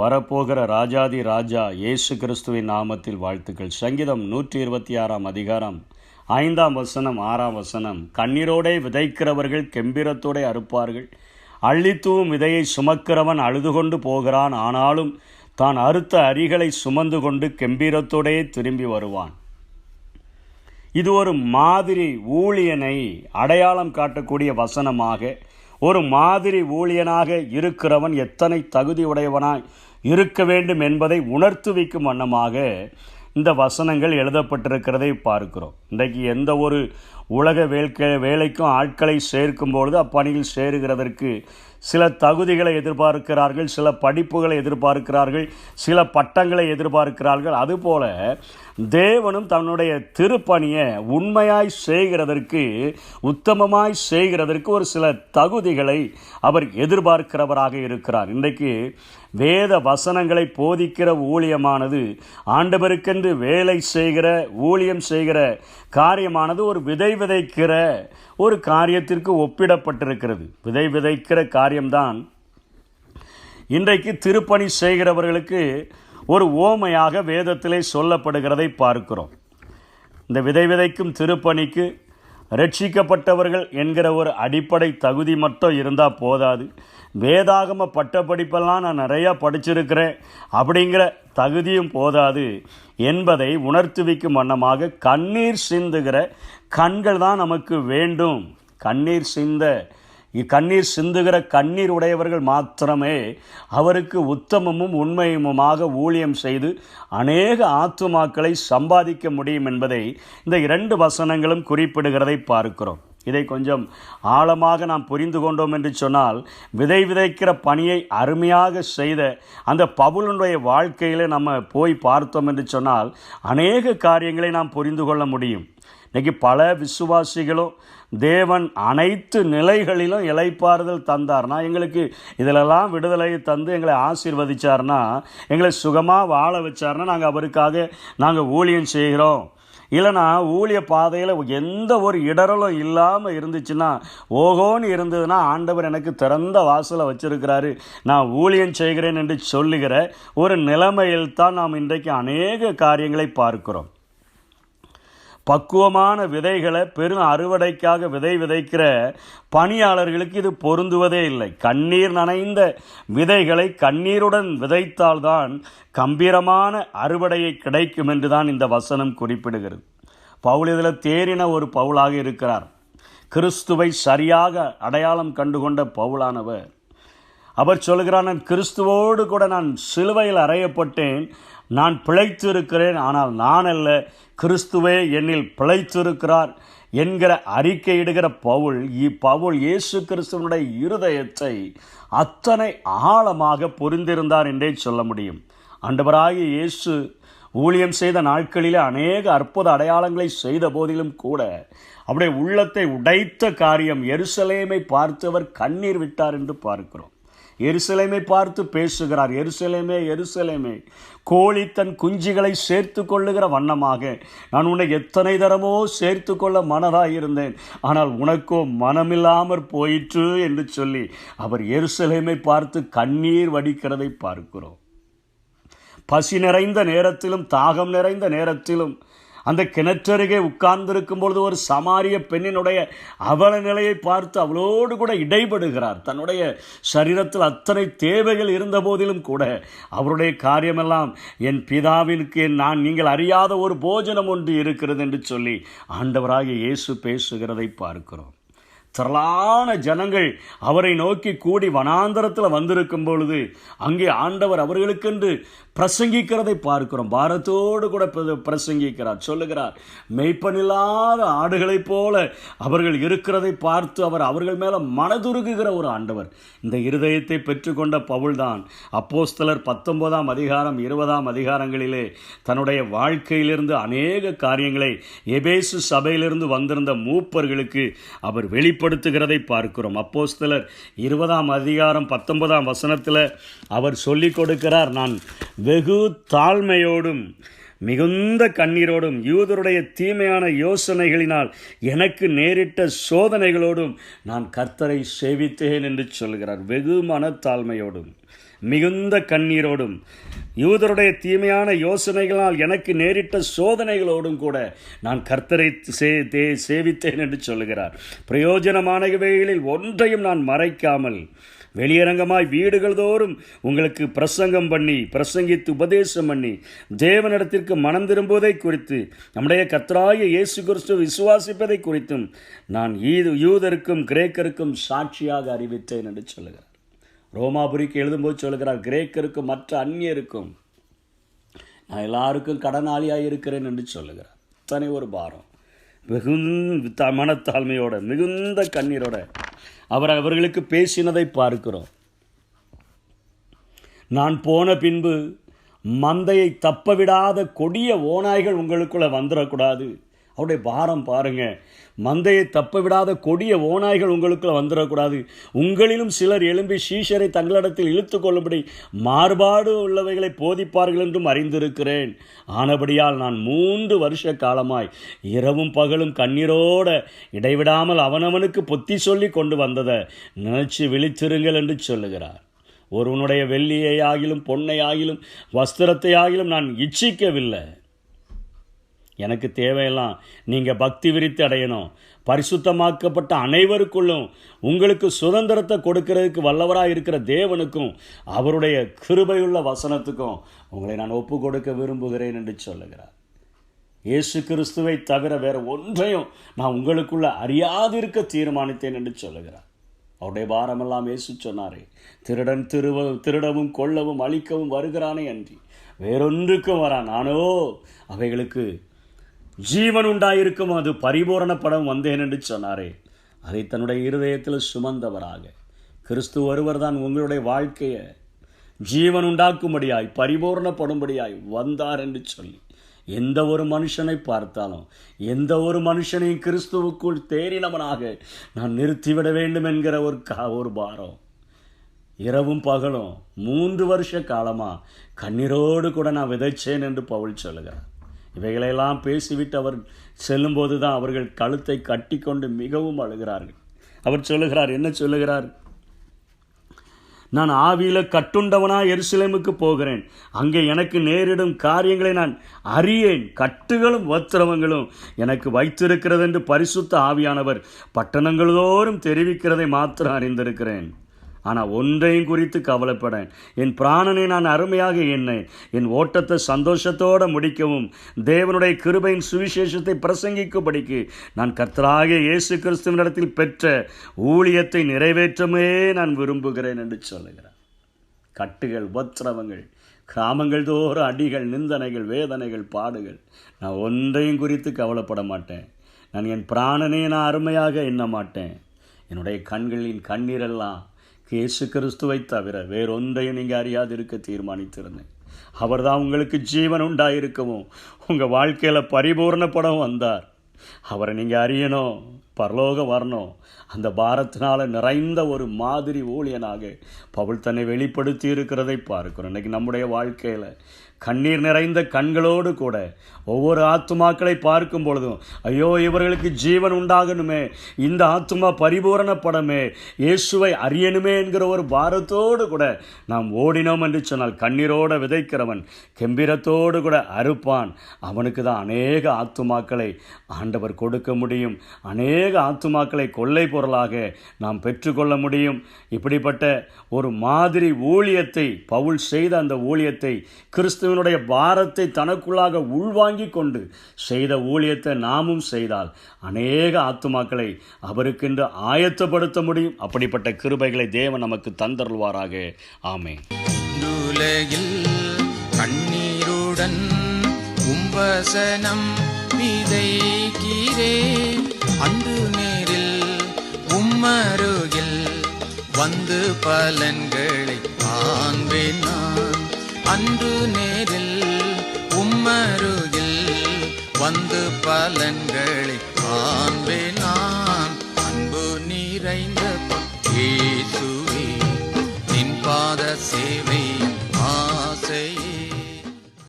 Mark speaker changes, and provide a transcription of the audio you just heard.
Speaker 1: வரப்போகிற ராஜாதி ராஜா இயேசு கிறிஸ்துவின் நாமத்தில் வாழ்த்துக்கள். சங்கீதம் 126 அதிகாரம் 5 வசனம் 6 கண்ணீரோடே விதைக்கிறவர்கள் கெம்பீரத்தோடே அறுப்பார்கள். அள்ளித்தூவும் விதையை சுமக்கிறவன் அழுது கொண்டு போகிறான், ஆனாலும் தான் அறுத்த அரிகளை சுமந்து கொண்டு கெம்பீரத்தோடே திரும்பி வருவான். இது ஒரு மாதிரி ஊழியனை அடையாளம் காட்டக்கூடிய வசனமாக, ஒரு மாதிரி ஊழியனாக இருக்கிறவன் எத்தனை தகுதி உடையவனாய் இருக்க வேண்டும் என்பதை உணர்த்துவிக்கும் வண்ணமாக இந்த வசனங்கள் எழுதப்பட்டிருக்கிறதை பார்க்கிறோம். இன்றைக்கு எந்த ஒரு உலக வேலைக்கும் ஆட்களை சேர்க்கும் பொழுது அப்பணியில் சேருகிறதற்கு சில தகுதிகளை எதிர்பார்க்கிறார்கள், சில படிப்புகளை எதிர்பார்க்கிறார்கள், சில பட்டங்களை எதிர்பார்க்கிறார்கள். அதுபோல தேவனும் தன்னுடைய திருப்பணியை உண்மையாய் செய்கிறதற்கு, உத்தமமாய் செய்கிறதற்கு ஒரு சில தகுதிகளை அவர் எதிர்பார்க்கிறவராக இருக்கிறார். இன்றைக்கு வேத வசனங்களை போதிக்கிற ஊழியமானது, ஆண்டவருக்கென்று வேலை செய்கிற ஊழியம் செய்கிற காரியமானது ஒரு விதை விதைக்கிற ஒரு காரியத்திற்கு ஒப்பிடப்பட்டிருக்கிறது. விதை விதைக்கிற காரியம்தான் இன்றைக்கு திருப்பணி செய்கிறவர்களுக்கு ஒரு ஓமையாக வேதத்திலே சொல்லப்படுகிறதை பார்க்கிறோம். இந்த விதை விதைக்கும் திருப்பணிக்கு ரட்சிக்கப்பட்டவர்கள் என்கிற ஒரு அடிப்படை தகுதி மட்டும் இருந்தால் போதாது. வேதாகம பட்டப்படிப்பெல்லாம் நான் நிறையா படிச்சிருக்கிறேன் அப்படிங்கிற தகுதியும் போதாது என்பதை உணர்த்துவிக்கும் வண்ணமாக கண்ணீர் சிந்துகிற கண்கள் தான் நமக்கு வேண்டும். கண்ணீர் சிந்துகிற கண்ணீர் உடையவர்கள் மாத்திரமே அவருக்கு உத்தமமும் உண்மையுமாக ஊழியம் செய்து அநேக ஆத்துமாக்களை சம்பாதிக்க முடியும் என்பதை இந்த 2 வசனங்களும் குறிப்பிடுகிறதை பார்க்கிறோம். இதை கொஞ்சம் ஆழமாக நாம் புரிந்து கொண்டோம் என்று சொன்னால், விதை விதைக்கிற பணியை அருமையாக செய்த அந்த பவுலுடைய வாழ்க்கையில் நம்ம போய் பார்த்தோம் என்று சொன்னால் அநேக காரியங்களை நாம் புரிந்து கொள்ள முடியும். இன்றைக்கி பல விசுவாசிகளும் தேவன் அனைத்து நிலைகளிலும் இளைப்பாறுதல் தந்தார்னா, எங்களுக்கு இதிலெல்லாம் விடுதலை தந்து எங்களை ஆசீர்வதிச்சார்னா, எங்களை சுகமாக வாழ வச்சார்னா நாங்கள் ஊழியம் செய்கிறோம். இல்லைனா ஊழிய பாதையில் எந்த ஒரு இடரலும் இல்லாமல் இருந்துச்சுன்னா, ஓகோன்னு இருந்ததுன்னா ஆண்டவர் எனக்கு திறந்த வாசலை வச்சிருக்கிறாரு, நான் ஊழியம் செய்கிறேன் என்று சொல்லுகிற ஒரு நிலைமையில் தான் நாம் இன்றைக்கு அநேக காரியங்களை பார்க்கிறோம். பக்குவமான விதைகளை பெரும் அறுவடைக்காக விதைக்கிற பணியாளர்களுக்கு இது பொருந்துவதே இல்லை. கண்ணீர் நனைந்த விதைகளை கண்ணீருடன் விதைத்தால்தான் கம்பீரமான அறுவடையை கிடைக்கும் என்று தான் இந்த வசனம் குறிப்பிடுகிறது. பவுல் இதில் தேறின ஒரு பவுலாக இருக்கிறார். கிறிஸ்துவை சரியாக அடையாளம் கண்டுகொண்ட பவுலானவர் அவர் சொல்கிறார், நான் கிறிஸ்துவோடு கூட நான் சிலுவையில் அறையப்பட்டேன், நான் பிழைத்திருக்கிறேன், ஆனால் நான் அல்ல, கிறிஸ்துவே என்னில் பிழைத்திருக்கிறார் என்கிற அறிக்கையிடுகிற பவுல் இயேசு கிறிஸ்துவனுடைய இருதயத்தை அத்தனை ஆழமாக புரிந்திருந்தார் என்றே சொல்ல முடியும். ஆண்டவராகிய இயேசு ஊழியம் செய்த நாட்களிலே அநேக அற்புத அடையாளங்களை செய்த போதிலும் கூட அவருடைய உள்ளத்தை உடைத்த காரியம், எருசலேமை பார்த்து அவர் கண்ணீர் விட்டார் என்று பார்க்கிறோம். எருசலேமை பார்த்து பேசுகிறார், எருசலேமே எருசலேமே, கோழி தன் குஞ்சுகளை சேர்த்து கொள்ளுகிற வண்ணமாக நான் உன்னை எத்தனை தரமோ சேர்த்து கொள்ள மனதாயிருந்தேன், ஆனால் உனக்கோ மனமில்லாமற் போயிற்று என்று சொல்லி அவர் எருசலேமை பார்த்து கண்ணீர் வடிக்கிறதை பார்க்கிறோம். பசி நிறைந்த நேரத்திலும் தாகம் நிறைந்த நேரத்திலும் அந்த கிணற்றருகே உட்கார்ந்திருக்கும் பொழுது ஒரு சமாரிய பெண்ணினுடைய அவல நிலையை பார்த்து அவளோடு கூட இடைபடுகிறார். தன்னுடைய சரீரத்தில் அத்தனை தேவைகள் இருந்த போதிலும் கூட அவருடைய காரியமெல்லாம், என் பிதாவிற்கு நீங்கள் அறியாத ஒரு போஜனம் ஒன்று இருக்கிறது என்று சொல்லி ஆண்டவராகிய இயேசு பேசுகிறதை பார்க்கிறோம். திரளான ஜனங்கள் அவரை நோக்கி கூடி வனாந்தரத்தில் வந்திருக்கும் பொழுது அங்கே ஆண்டவர் அவர்களுக்கென்று பிரசங்கிக்கிறதை பார்க்கிறோம். பாரத்தோடு கூட பிரசங்கிக்கிறார், சொல்லுகிறார், மெய்ப்பனில்லாத ஆடுகளைப் போல அவர்கள் இருக்கிறதை பார்த்து அவர்கள் மேலே மனதுருகுகிற ஒரு ஆண்டவர். இந்த இருதயத்தை பெற்றுக்கொண்ட பவுல்தான் அப்போஸ்தலர் 19 அதிகாரம் 20 அதிகாரங்களிலே தன்னுடைய வாழ்க்கையிலிருந்து அநேக காரியங்களை எபேசு சபையிலிருந்து வந்திருந்த மூப்பர்களுக்கு அவர் வெளிப்படுத்துகிறதை பார்க்கிறோம். அப்போஸ்தலர் 20 அதிகாரம் 19 வசனத்தில் அவர் சொல்லிக் கொடுக்கிறார், நான் வெகு தாழ்மையோடும் மிகுந்த கண்ணீரோடும் யூதருடைய தீமையான யோசனைகளினால் எனக்கு நேரிட்ட சோதனைகளோடும் நான் கர்த்தரை சேவித்தேன் என்று சொல்கிறார். வெகு மனத்தாழ்மையோடும். மிகுந்த கண்ணீரோடும் யூதருடைய தீமையான யோசனைகளால் எனக்கு நேரிட்ட சோதனைகளோடும் கூட நான் கர்த்தரை சேவித்தேன் என்று சொல்லுகிறார். பிரயோஜனமானவைகளில் ஒன்றையும் நான் மறைக்காமல் வெளியரங்கமாய் வீடுகள் தோறும் உங்களுக்கு பிரசங்கித்து உபதேசம் பண்ணி தேவனிடத்திற்கு மனம் திரும்புவதை குறித்து நம்முடைய கர்த்தராகிய இயேசு கிறிஸ்து விசுவாசிப்பதை குறித்தும் நான் யூதருக்கும் கிரேக்கருக்கும் சாட்சியாக அறிவித்தேன் என்று சொல்லுகிறார். ரோமாபுரிக்கு எழுதும்போது சொல்லுகிறார், கிரேக்கருக்கும் மற்ற அந்நியருக்கும் நான் எல்லாருக்கும் கடனாளியாக இருக்கிறேன் என்று சொல்லுகிறார். தனி ஒரு பாரம், மிகுந்த மனத்தாழ்மையோட மிகுந்த கண்ணீரோட அவர்களுக்கு பேசினதை பார்க்கிறோம். நான் போன பின்பு மந்தையை தப்ப விடாத கொடிய ஓநாய்கள் உங்களுக்குள்ள வந்துடக்கூடாது. அவருடைய பாரம் பாருங்க. மந்தையை தப்ப விடாத கொடிய ஓநாய்கள் உங்களுக்குள்ள வந்துடக்கூடாது. உங்களிலும் சிலர் எழும்பி சீஷரை தங்களிடத்தில் இழுத்து கொள்ளும்படி மாறுபாடு உள்ளவைகளை போதிப்பார்கள் என்றும் அறிந்திருக்கிறேன். ஆனபடியால் நான் 3 வருஷ காலமாய் இரவும் பகலும் கண்ணீரோட இடைவிடாமல் அவனவனுக்கு புத்தி சொல்லி கொண்டு வந்ததை நினைச்சு விழித்திருங்கள் என்று சொல்லுகிறார். ஒருவனுடைய வெள்ளியை ஆகிலும் பொன்னை ஆகிலும் வஸ்திரத்தை ஆகிலும் நான் இச்சிக்கவில்லை. எனக்கு தேவையெல்லாம் நீங்கள் பக்தி விரித்து அடையணும். பரிசுத்தமாக்கப்பட்ட அனைவருக்குள்ளும் உங்களுக்கு சுதந்திரத்தை கொடுக்கிறதுக்கு வல்லவராக இருக்கிற தேவனுக்கும் அவருடைய கிருபையுள்ள வசனத்துக்கும் உங்களை நான் ஒப்பு கொடுக்க விரும்புகிறேன் என்று சொல்லுகிறார். இயேசு கிறிஸ்துவை தவிர வேறு ஒன்றையும் நான் உங்களுக்குள்ள அறியாதிருக்க தீர்மானித்தேன் என்று சொல்லுகிறார். அவருடைய பாரமெல்லாம் இயேசு சொன்னாரே, திருடன் திருடவும் கொல்லவும் அழிக்கவும் வருகிறானே அன்றி வேறொன்றுக்கும் வரான். நானோ அவைகளுக்கு ஜீவன் உண்டாயிருக்கும், அது பரிபூரணப்படம் வந்தேன் என்று சொன்னாரே. அதை தன்னுடைய இருதயத்தில் சுமந்தவராக கிறிஸ்து ஒருவர் தான் உங்களுடைய வாழ்க்கையை ஜீவன் உண்டாக்கும்படியாய் பரிபூரணப்படும்படியாய் வந்தார் என்று சொல்லி எந்த ஒரு மனுஷனை பார்த்தாலும் எந்த ஒரு மனுஷனையும் கிறிஸ்துவுக்குள் தேறினவனாக நான் நிறுத்திவிட வேண்டும் என்கிற ஒரு பாரம். இரவும் பகலும் 3 வருஷ காலமாக கண்ணீரோடு கூட நான் விதைச்சேன் என்று பவுல் சொல்லுகிறார். இவைகளெல்லாம் பேசிவிட்டு அவர் செல்லும்போது தான் அவர்கள் கழுத்தை கட்டி கொண்டு மிகவும் அழுகிறார்கள். அவர் சொல்லுகிறார், என்ன சொல்லுகிறார்? நான் ஆவியில் கட்டுண்டவனாக எருசலேமுக்கு போகிறேன். அங்கே எனக்கு நேரிடும் காரியங்களை நான் அறியேன். கட்டுகளும் வத்திரவங்களும் எனக்கு வைத்திருக்கிறது என்று பரிசுத்த ஆவியானவர் பட்டணங்களோறும் தெரிவிக்கிறதை மாத்திரம் அறிந்திருக்கிறேன். ஆனால் ஒன்றையும் குறித்து கவலைப்படேன். என் பிராணனை நான் அருமையாக எண்ணேன். என் ஓட்டத்தை சந்தோஷத்தோடு முடிக்கவும் தேவனுடைய கிருபையின் சுவிசேஷத்தை பிரசங்கிக்கும்படிக்கு நான் கர்த்தராகிய இயேசு கிறிஸ்துவினிடத்தில் பெற்ற ஊழியத்தை நிறைவேற்றமே நான் விரும்புகிறேன் என்று சொல்லுகிறார். கட்டுகள், உபத்திரவங்கள், கிராமங்கள் தோறும் அடிகள், நிந்தனைகள், வேதனைகள், பாடுகள், நான் ஒன்றையும் குறித்து கவலைப்பட மாட்டேன். நான் என் பிராணனை நான் அருமையாக எண்ண மாட்டேன். என்னுடைய கண்களின் கண்ணீரெல்லாம் இயேசு கிறிஸ்துவை தவிர வேறொன்றையும் நீங்கள் அறியாதிருக்க தீர்மானித்திருந்தேன். அவர் தான் உங்களுக்கு ஜீவன் உண்டாயிருக்கவும் உங்கள் வாழ்க்கையில் பரிபூர்ணப்படவும் வந்தார். அவரை நீங்கள் அறியணும், பரலோகம் வரணும். அந்த பாரத்தினால் நிறைந்த ஒரு மாதிரி ஊழியனாக பவுல் தன்னை வெளிப்படுத்தி இருக்கிறதை பார்க்கிறோம். இன்றைக்கி நம்முடைய வாழ்க்கையில் கண்ணீர் நிறைந்த கண்களோடு கூட ஒவ்வொரு ஆத்துமாக்களை பார்க்கும் பொழுதும், ஐயோ இவர்களுக்கு ஜீவன் உண்டாகணுமே, இந்த ஆத்துமா பரிபூரணப்படமே, இயேசுவை அறியணுமே என்கிற ஒரு பாரத்தோடு கூட நாம் ஓடினோம் என்று சொன்னால் கண்ணீரோடு விதைக்கிறவன் கெம்பீரத்தோடு கூட அறுப்பான். அவனுக்கு தான் அநேக ஆத்துமாக்களை ஆண்டவர் கொடுக்க முடியும். அநேக ஆத்துமாக்களை கொள்ளை பொருளாக நாம் பெற்றுக்கொள்ள முடியும். இப்படிப்பட்ட ஒரு மாதிரி ஊழியத்தை பவுல் செய்த அந்த ஊழியத்தை, கிறிஸ்துவனுடைய பாரத்தை தனக்குள்ளாக உள்வாங்கி கொண்டு செய்த ஊழியத்தை நாமும் செய்தால் அநேக ஆத்துமாக்களை அவருக்கென்று ஆயத்தப்படுத்த முடியும். அப்படிப்பட்ட கிருபைகளை தேவன் நமக்கு தந்தருள்வாராக. ஆமென்.
Speaker 2: கண்ணீருடன் உம்பசனம் விதைக்கிறே, அன்று நேரில் உம்மருகில் வந்து பலன்களை காண்பேன் நான். அன்று நேரில் உம்மருகில் வந்து பலன்களை காண்பேன் நான். அன்பு நிறைந்த இயேசுவே, நின் பாத சேவை ஆசை